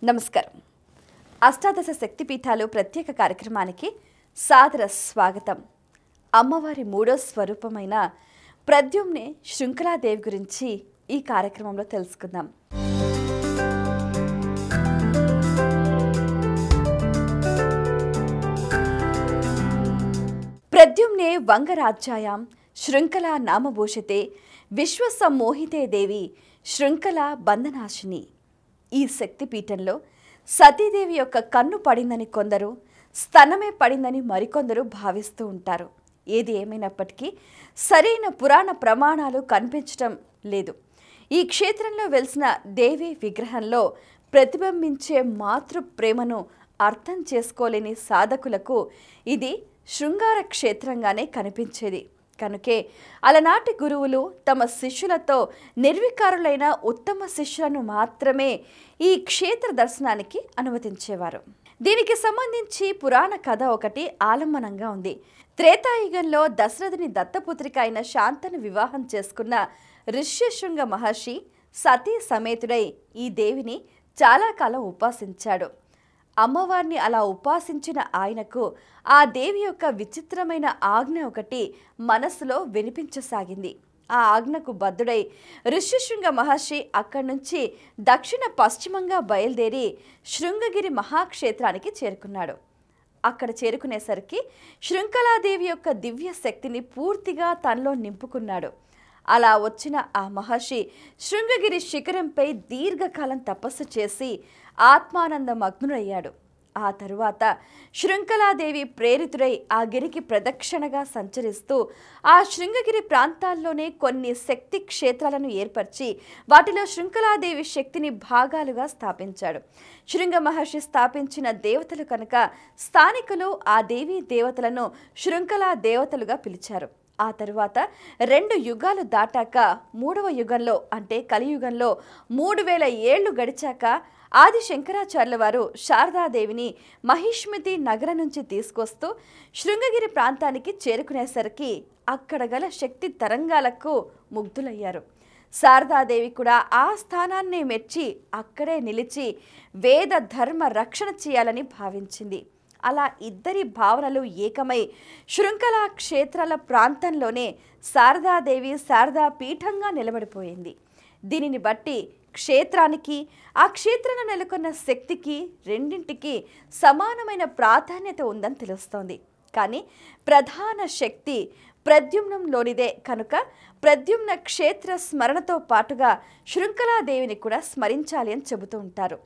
నమస్కారం. అష్టాదశ శక్తిపీఠాలు ప్రత్యేక కార్యక్రమానికి సాదర స్వాగతం. అమ్మవారి మూడో స్వరూపమైన ప్రద్యుమ్నే శృంఖలాదేవి గురించి ఈ కార్యక్రమంలో తెలుసుకుందాం. ప్రద్యుమ్నే వంగరాజ్యాయాం శృంఖలా నామభూషితే విశ్వసమ్మోహితే దేవి శృంఖలా బంధనాశిని. ఈ శక్తిపీఠంలో సతీదేవి యొక్క కన్ను పడిందని కొందరు, స్తనమే పడిందని మరికొందరు భావిస్తూ ఉంటారు. ఏది ఏమైనప్పటికీ సరైన పురాణ ప్రమాణాలు కనిపించటం లేదు. ఈ క్షేత్రంలో వెలిసిన దేవి విగ్రహంలో ప్రతిబింబించే మాతృ ప్రేమను అర్థం చేసుకోలేని సాధకులకు ఇది శృంగార క్షేత్రంగానే కనిపించేది. కనుకే అలనాటి గురువులు తమ శిష్యులతో నిర్వికారులైన ఉత్తమ శిష్యులను మాత్రమే ఈ క్షేత్ర దర్శనానికి అనుమతించేవారు. దీనికి సంబంధించి పురాణ కథ ఒకటి ఆలంబనంగా ఉంది. త్రేతాయుగంలో దశరథుని దత్తపుత్రిక అయిన శాంతను వివాహం చేసుకున్న ఋష్యశృంగ మహర్షి సతీ సమేతుడై ఈ దేవిని చాలా కాలం ఉపాసించాడు. అమ్మవారిని అలా ఉపాసించిన ఆయనకు ఆ దేవి యొక్క విచిత్రమైన ఆజ్ఞ ఒకటి మనసులో వినిపించసాగింది. ఆ ఆజ్ఞకు బద్ధుడై ఋష్యశృంగ మహర్షి అక్కడి నుంచి దక్షిణ పశ్చిమంగా బయలుదేరి శృంగగిరి మహాక్షేత్రానికి చేరుకున్నాడు. అక్కడ చేరుకునేసరికి శృంఖలాదేవి యొక్క దివ్య శక్తిని పూర్తిగా తనలో నింపుకున్నాడు. అలా వచ్చిన ఆ మహర్షి శృంగగిరి శిఖరంపై దీర్ఘకాలం తపస్సు చేసి ఆత్మానంద మగ్నుడయ్యాడు. ఆ తరువాత శృంఖలాదేవి ప్రేరితుడై ఆ గిరికి ప్రదక్షిణగా సంచరిస్తూ ఆ శృంగగిరి ప్రాంతాల్లోనే కొన్ని శక్తి క్షేత్రాలను ఏర్పరిచి వాటిలో శృంఖలాదేవి శక్తిని భాగాలుగా స్థాపించాడు. శృంగ మహర్షి స్థాపించిన దేవతలు కనుక స్థానికులు ఆ దేవీ దేవతలను శృంఖలా దేవతలుగా పిలిచారు. ఆ తరువాత 2 యుగాలు దాటాక 3వ యుగంలో అంటే కలియుగంలో 3000 ఏళ్లు గడిచాక ఆది శంకరాచార్యుల వారు శారదాదేవిని మహిష్మతి నగరం నుంచి తీసుకొస్తూ శృంగగిరి ప్రాంతానికి చేరుకునేసరికి అక్కడ గల శక్తి తరంగాలకు ముగ్ధులయ్యారు. శారదాదేవి కూడా ఆ స్థానాన్ని మెచ్చి అక్కడే నిలిచి వేద ధర్మ రక్షణ చేయాలని భావించింది. అలా ఇద్దరి భావనలు ఏకమై శృంఖలా క్షేత్రాల ప్రాంతంలోనే శారదాదేవి శారదా పీఠంగా నిలబడిపోయింది. దీనిని బట్టి క్షేత్రానికి ఆ క్షేత్రంలో నెలకొన్న శక్తికి రెండింటికి సమానమైన ప్రాధాన్యత ఉందని తెలుస్తోంది. కానీ ప్రధాన శక్తి ప్రద్యుమ్నంలోనిదే కనుక ప్రద్యుమ్న క్షేత్ర స్మరణతో పాటుగా శృంఖలాదేవిని కూడా స్మరించాలి అని చెబుతూ ఉంటారు.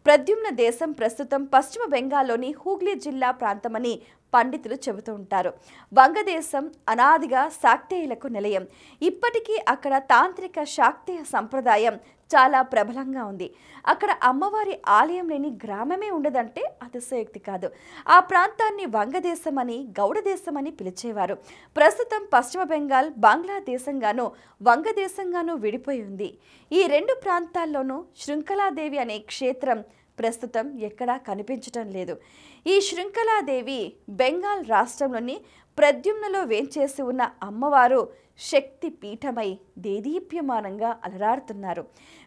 ప్రద్యుమ్న దేశం ప్రస్తుతం పశ్చిమ బెంగాల్లోని హూగ్లీ జిల్లా ప్రాంతమని పండితులు చెబుతూ ఉంటారు. వంగదేశం అనాదిగా శాక్తేయులకు నిలయం. ఇప్పటికీ అక్కడ తాంత్రిక శాక్తేయ సంప్రదాయం చాలా ప్రబలంగా ఉంది. అక్కడ అమ్మవారి ఆలయం లేని గ్రామమే ఉండదంటే అతిశయోక్తి కాదు. ఆ ప్రాంతాన్ని వంగదేశం అని గౌడదేశం అని పిలిచేవారు. ప్రస్తుతం పశ్చిమ బెంగాల్ బంగ్లాదేశంగాను వంగదేశంగాను విడిపోయి ఉంది. ఈ 2 ప్రాంతాల్లోనూ శృంఖలాదేవి అనే క్షేత్రం ప్రస్తుతం ఎక్కడా కనిపించటం లేదు. ఈ శృంఖలాదేవి బెంగాల్ రాష్ట్రంలోని ప్రద్యుమ్నలో వేంచేసి ఉన్న అమ్మవారు శక్తి పీఠమై దేదీప్యమానంగా అలరాడుతున్నారు.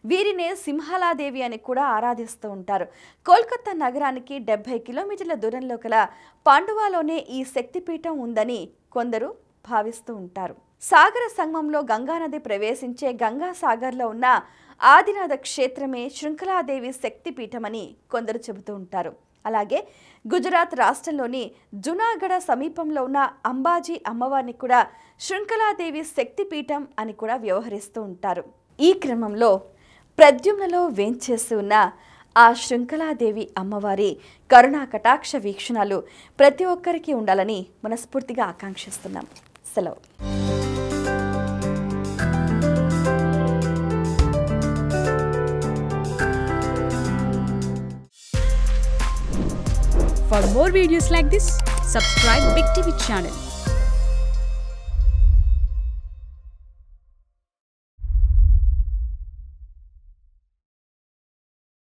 వీరినే సింహలాదేవి అని కూడా ఆరాధిస్తూ ఉంటారు. కోల్కతా నగరానికి 70 కిలోమీటర్ల దూరంలో కల పాండువాలోనే ఈ శక్తిపీఠం ఉందని కొందరు భావిస్తూ ఉంటారు. సాగర సంగమంలో గంగానది ప్రవేశించే గంగాసాగర్లో ఉన్న ఆదినాథ క్షేత్రమే శృంఖలాదేవి శక్తిపీఠమని కొందరు చెబుతూ ఉంటారు. అలాగే గుజరాత్ రాష్ట్రంలోని జునాగఢ సమీపంలో ఉన్న అంబాజీ అమ్మవారిని కూడా శృంఖలాదేవి శక్తిపీఠం అని కూడా వ్యవహరిస్తూ ఉంటారు. ఈ క్రమంలో ప్రద్యుమ్నలో వేంచేసి ఉన్న ఆ శృంఖలాదేవి అమ్మవారి కరుణా కటాక్ష వీక్షణాలు ప్రతి ఒక్కరికి ఉండాలని మనస్ఫూర్తిగా ఆకాంక్షిస్తున్నాం. సెలవు. For more videos like this, subscribe Big TV channel.